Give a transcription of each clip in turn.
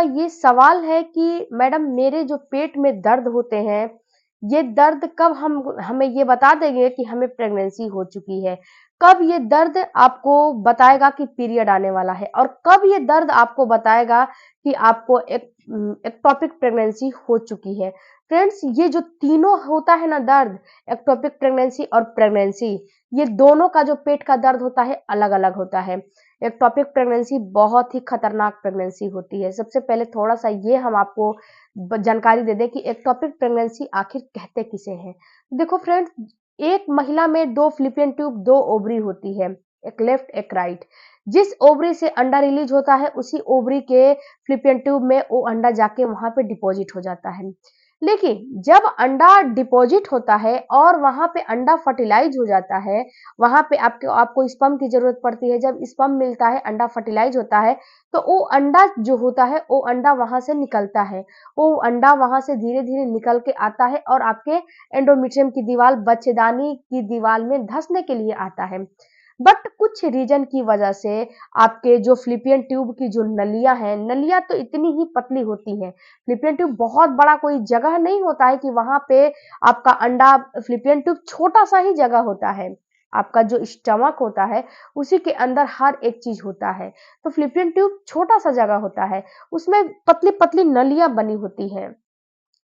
ये सवाल है कि मैडम मेरे जो पेट में दर्द होते हैं, ये दर्द कब हम हमें ये बता देंगे कि हमें प्रेगनेंसी हो चुकी है? कब ये दर्द आपको बताएगा कि पीरियड आने वाला है? और कब ये दर्द आपको बताएगा कि आपको एक्टोपिक प्रेगनेंसी हो चुकी है? फ्रेंड्स, ये जो तीनों होता है ना दर्द, एक्टोपिक प्रेगनेंसी और प्रेगनेंसी, ये दोनों का जो पेट का दर्द होता है अलग-अलग होता है। एक्टोपिक प्रेगनेंसी बहुत ही खतरनाक प्रेगनेंसी होती है। सबसे पहले थोड़ा-सा ये हम आपको जानकारी दे दें कि एक्टोपिक प्रेगनेंसी आखिर कहते किसे हैं। देखो फ्रेंड्स, एक महिला में 2 फ़्लैपियन ट्यूब, 2 ओवरी होती है, एक लेफ्ट एक राइट। जिस ओवरी से अंडा रिलीज होता है उसी ओवरी के फ़्लैपियन ट्यूब में वो अंडा जाके वहां पे डिपॉजिट हो जाता है। लेकिन जब अंडा डिपॉजिट होता है और वहां पे अंडा फर्टिलाइज हो जाता है, वहां पे आपको आपको स्पर्म की जरूरत पड़ती है। जब स्पर्म मिलता है, अंडा फर्टिलाइज होता है, तो वो अंडा जो होता है वो अंडा वहां से निकलता है। वो अंडा वहां से धीरे धीरे निकल के आता है और आपके एंडोमेट्रियम की दीवार, बच्चेदानी की दीवार में धंसने के लिए आता है। बट कुछ रीजन की वजह से आपके जो फ़्लैपियन ट्यूब की जो नलियाँ हैं, नलियाँ तो इतनी ही पतली होती हैं। फ़्लैपियन ट्यूब बहुत बड़ा कोई जगह नहीं होता है कि वहाँ पे आपका अंडा, फ़्लैपियन ट्यूब छोटा-सा ही जगह होता है। आपका जो स्टमक होता है, उसी के अंदर हर एक चीज़ होता है। तो फ़्लैपियन ट्यूब छोटा-सा जगह होता है, उसमें पतली-पतली नलियाँ बनी होती हैं।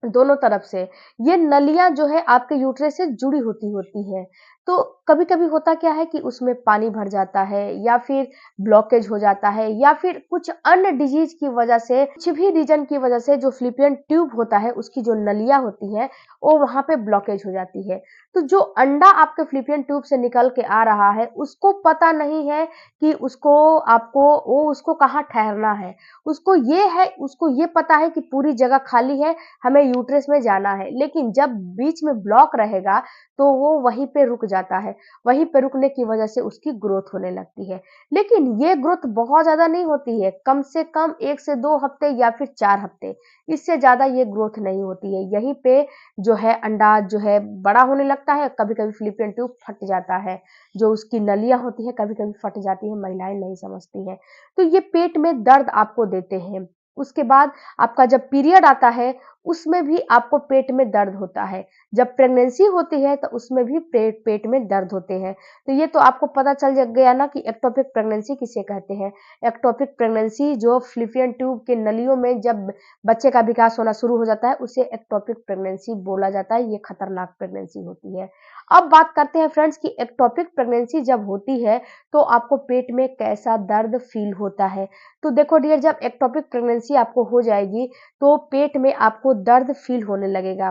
दोनों तरफ से ये नलियाँ जो है आपके यूट्रस से जुड़ी होती हैं। तो कभी-कभी होता क्या है कि उसमें पानी भर जाता है या फिर ब्लॉकेज हो जाता है या फिर कुछ अन्य डिजीज की वजह से, कुछ भी रीजन की वजह से जो फ़्लैपियन ट्यूब होता है उसकी जो नलियाँ होती हैं वो वहाँ पे ब्लॉकेज हो जाती है। तो जो अंडा आपके फ़्लैपियन ट्यूब से निकल के आ रहा है उसको पता नहीं है कि उसको कहाँ ठहरना है। उसको ये पता है कि पूरी जगह खाली है, हमें यूट्रस में जाना है। लेकिन जब बीच में ब्लॉक रहेगा तो वो वहीं पे रुक जाता है। वहीं पे रुकने की वजह से उसकी ग्रोथ होने लगती है। लेकिन ये ग्रोथ बहुत ज़्यादा नहीं होती है, कम से कम 1 से 2 हफ्ते या फिर 4 हफ्ते, इससे ज़्यादा ये ग्रोथ नहीं होती है। यहीं पे जो है अंडा जो है बड़ा होने लगता है, कभी-कभी फ़्लैपियन ट्यूब फट जाता है। जो उसकी नलियाँ होती हैं कभी-कभी फट जाती हैं, महिलाएँ नहीं समझती हैं। तो ये पेट में दर्द आपको देते हैं। उसके बाद आपका जब पीरियड आता है उसमें भी आपको पेट में दर्द होता है। जब प्रेगनेंसी होती है तो उसमें भी पेट पेट में दर्द होते हैं। तो ये तो आपको पता चल गया ना कि एक्टोपिक प्रेगनेंसी किसे कहते हैं। एक्टोपिक प्रेगनेंसी जो फ़्लैपियन ट्यूब के नलियों में जब बच्चे का विकास होना शुरू हो जाता है उसे एक्टोपिक प्रेगनेंसी बोला जाता है। ये खतरनाक प्रेगनेंसी होती है। अब बात करते हैं फ्रेंड्स कि एक्टोपिक प्रेगनेंसी जब होती है तो आपको पेट में कैसा दर्द फील होता है। तो देखो डियर, जब एक्टोपिक प्रेगनेंसी आपको हो जाएगी तो पेट में आपको दर्द फील होने लगेगा।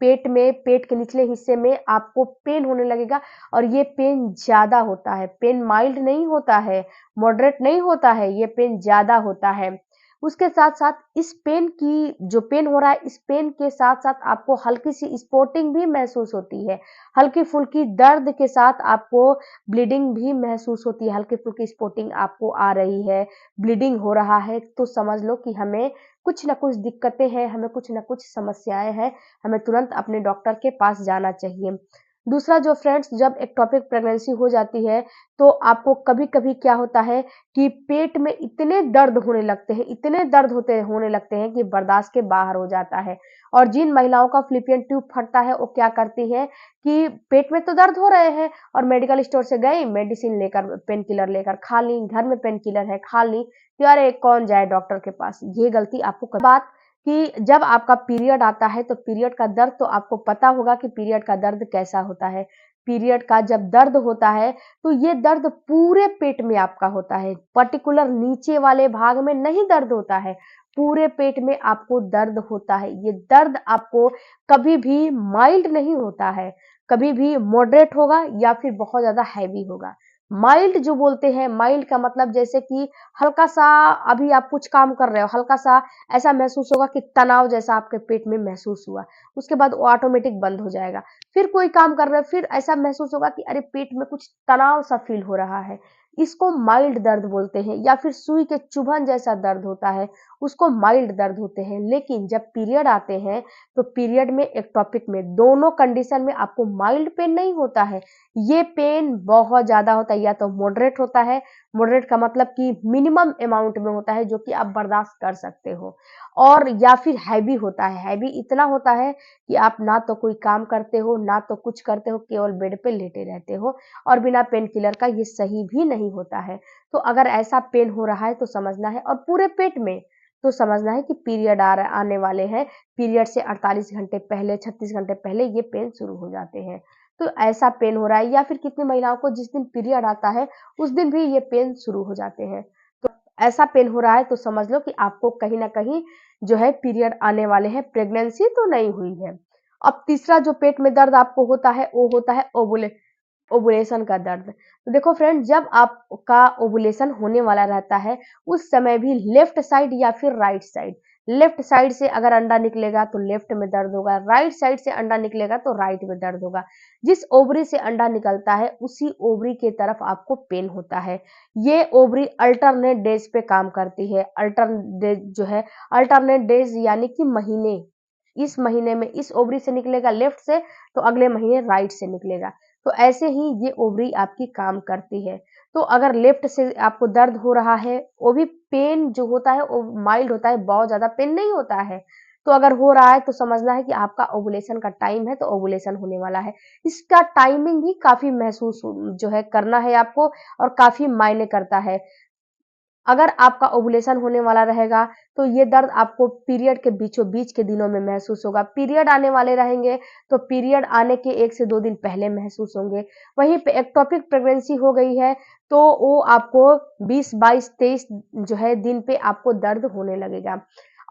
पेट के निचले हिस्से में आपको पेन होने लगेगा और ये पेन ज़्यादा होता है। पेन माइल्ड नहीं होता है, मॉडरेट नहीं होता है, ये पेन ज़्यादा होता है। उसके साथ-साथ इस पेन की जो पेन हो रहा है, इस पेन के साथ-साथ आपको हल्की-सी स्पॉटिंग भी महसूस होती है। हल्की-फुल्की दर्द के साथ आपको ब्लीडिंग भी महसूस होती है। हल्की-फुल्की स्पॉटिंग आपको आ रही है, ब्लीडिंग हो रहा है, तो समझ लो कि हमें कुछ न कुछ दिक्कतें हैं, हमें कुछ न कुछ समस्याएँ हैं, हमें तुरंत अपने डॉक्टर के पास जाना चाहिए। दूसरा जो फ्रेंड्स, जब एक्टोपिक प्रेगनेंसी हो जाती है, तो आपको कभी-कभी क्या होता है कि पेट में इतने दर्द होने लगते हैं, इतने दर्द होने लगते हैं कि बर्दाश्त के बाहर हो जाता है। और जिन महिलाओं का फ़्लैपियन ट्यूब फटता है, वो क्या करती हैं कि पेट में तो दर्द हो रहे हैं और मेडिकल स्टोर से गई, मेडिसिन लेकर, पेन किलर लेकर खा ली, घर में पेन किलर है, खा ली, कि अरे कौन जाए डॉक्टर के पास। ये गलती आपको बात कि जब आपका पीरियड आता है तो पीरियड का दर्द तो आपको पता होगा कि पीरियड का दर्द कैसा होता है। पीरियड का जब दर्द होता है तो ये दर्द पूरे पेट में आपका होता है, पर्टिकुलर नीचे वाले भाग में नहीं दर्द होता है, पूरे पेट में आपको दर्द होता है। ये दर्द आपको कभी भी माइल्ड नहीं होता है, कभी भी मॉडरेट होगा या फिर बहुत ज़्यादा हैवी होगा। माइल्ड जो बोलते हैं, माइल्ड का मतलब जैसे कि हल्का-सा, अभी आप कुछ काम कर रहे हो, हल्का-सा ऐसा महसूस होगा कि तनाव जैसा आपके पेट में महसूस हुआ, उसके बाद वो ऑटोमेटिक बंद हो जाएगा। फिर कोई काम कर रहे हो, फिर ऐसा महसूस होगा कि अरे पेट में कुछ तनाव सा फील हो रहा है। इसको माइल्ड दर्द बोलते हैं, या फिर सुई के चुभन जैसा दर्द होता है, उसको माइल्ड दर्द होते हैं। लेकिन जब पीरियड आते हैं, तो पीरियड में, एक्टोपिक में, दोनों कंडीशन में आपको माइल्ड पेन नहीं होता है। ये पेन बहुत ज़्यादा होता है, या तो मॉडरेट होता है, मॉडरेट का मतलब कि मिनिमम अमाउंट में होता है जो कि आप बर्दाश्त कर सकते हो, और या फिर हैवी होता है। हैवी इतना होता है कि आप ना तो कोई काम करते हो, ना तो कुछ करते हो, केवल बेड पे लेटे रहते हो, और बिना पेन किलर का ये सही भी नहीं होता है। तो अगर ऐसा पेन हो रहा है तो समझना है, और पूरे पेट में, तो समझना है कि पीरियड आने वाले हैं। पीरियड से 48 घंटे पहले, 36 घंटे पहले ये पेन शुरू हो जाते हैं। तो ऐसा पेन हो रहा है, या फिर कितनी महिलाओं को जिस दिन पीरियड आता है उस दिन भी ये पेन शुरू हो जाते हैं। तो ऐसा पेन हो रहा है तो समझ लो कि आपको कहीं ना कहीं जो है पीरियड आने वाले हैं, प्रेगनेंसी तो नहीं हुई है। अब तीसरा जो पेट में दर्द आपको होता है वो होता है ओवुलेशन का दर्द। तो देखो फ्रेंड, जब आपका ओवुलेशन होने वाला रहता है, उस समय भी लेफ्ट साइड या फिर राइट साइड, लेफ्ट साइड से अगर अंडा निकलेगा तो लेफ्ट में दर्द होगा, राइट साइड से अंडा निकलेगा तो राइट में दर्द होगा। जिस ओवरी से अंडा निकलता है उसी ओवरी के तरफ आपको पेन होता है। ये ओवरी अल्टरनेट डेज पे काम करती है। अल्टरनेट जो है, अल्टरनेट डेज यानी कि महीने, इस महीने में इस ओवरी से निकलेगा लेफ्ट से, तो अगले महीने राइट से निकलेगा। तो ऐसे ही ये ओवरी आपकी काम करती है। तो अगर लेफ्ट से आपको दर्द हो रहा है, वो भी पेन जो होता है वो माइल्ड होता है, बहुत ज़्यादा पेन नहीं होता है। तो अगर हो रहा है तो समझना है कि आपका ओवुलेशन का टाइम है, तो ओवुलेशन होने वाला है। इसका टाइमिंग भी काफ़ी महसूस जो है करना है आपको, और काफ़ी मायने करता है। अगर आपका ओवुलेशन होने वाला रहेगा तो ये दर्द आपको पीरियड के बीचों बीच के दिनों में महसूस होगा। पीरियड आने वाले रहेंगे तो पीरियड आने के 1 से 2 दिन पहले महसूस होंगे। वहीं पे एक्टोपिक प्रेगनेंसी हो गई है तो वो आपको 20, 22, 23 जो है दिन पे आपको दर्द होने लगेगा।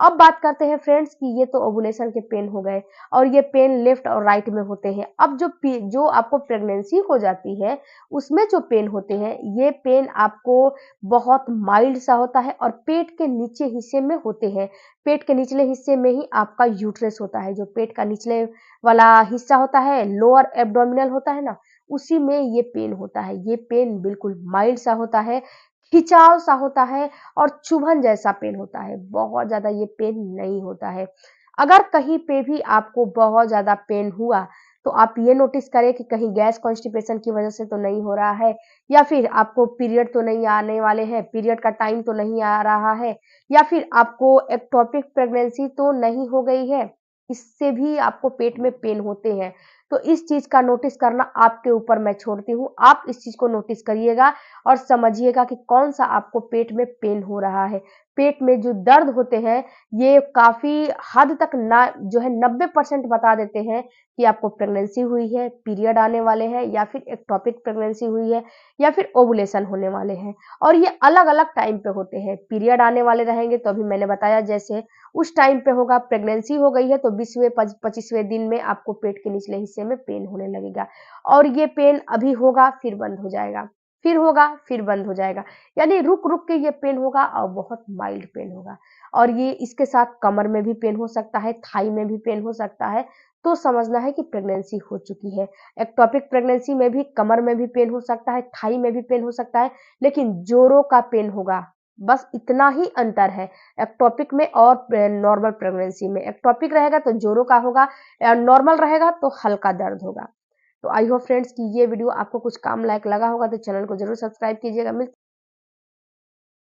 अब बात करते हैं फ्रेंड्स कि ये तो ओवुलेशन के पेन हो गए, और ये पेन लेफ्ट और राइट में होते हैं। अब जो आपको प्रेगनेंसी हो जाती है उसमें जो पेन होते हैं, ये पेन आपको बहुत माइल्ड सा होता है, और पेट के नीचे हिस्से में होते हैं। पेट के निचले हिस्से में ही आपका यूट्रस होता है। जो पेट का निचले वाला हिस्सा होता है, लोअर एब्डोमिनल होता है ना, उसी में ये पेन होता है। ये पेन बिल्कुल माइल्ड सा होता है, खिंचाव सा होता है, और चुभन जैसा पेन होता है। बहुत ज्यादा ये पेन नहीं होता है। अगर कहीं पे भी आपको बहुत ज्यादा पेन हुआ तो आप ये नोटिस करें कि कहीं गैस कॉन्स्टिपेशन की वजह से तो नहीं हो रहा है, या फिर आपको पीरियड तो नहीं आने वाले हैं, पीरियड का टाइम तो नहीं आ रहा है, या फिर आपको एक्टोपिक प्रेगनेंसी तो नहीं हो गई है। इससे भी आपको पेट में पेन होते हैं। तो इस चीज का नोटिस करना आपके ऊपर मैं छोड़ती हूँ। आप इस चीज को नोटिस करिएगा और समझिएगा कि कौन सा आपको पेट में पेन हो रहा है। पेट में जो दर्द होते हैं ये काफी हद तक ना जो है 90% बता देते हैं कि आपको प्रेगनेंसी हुई है, पीरियड आने वाले हैं, या फिर एक्टोपिक प्रेगनेंसी हुई है, या फिर ओवुलेशन होने वाले हैं। और ये अलग-अलग टाइम पे होते हैं। पीरियड आने वाले रहेंगे तो अभी मैंने बताया जैसे उस टाइम पे होगा। प्रेगनेंसी हो गई है तो 20वें 25वें दिन में आपको पेट के निचले हिस्से में पेन होने लगेगा, और ये पेन अभी होगा फिर बंद हो जाएगा, फिर होगा फिर बंद हो जाएगा। यानी रुक-रुक के ये पेन होगा और बहुत माइल्ड पेन होगा। और ये इसके साथ कमर में भी पेन हो सकता है, थाई में भी पेन हो सकता है। तो समझना है कि प्रेगनेंसी हो चुकी है। एक्टोपिक प्रेगनेंसी में भी कमर में भी पेन हो सकता है, थाई में भी पेन हो सकता है, लेकिन जोड़ों का पेन होगा। बस इतना ही अंतर है एक्टोपिक में और नॉर्मल प्रेगनेंसी में। एक्टोपिक रहेगा तो जोड़ों का होगा, नॉर्मल रहेगा तो हल्का दर्द होगा। तो आई होप फ्रेंड्स कि ये वीडियो आपको कुछ काम लायक लगा होगा, तो चैनल को जरूर सब्सक्राइब कीजिएगा।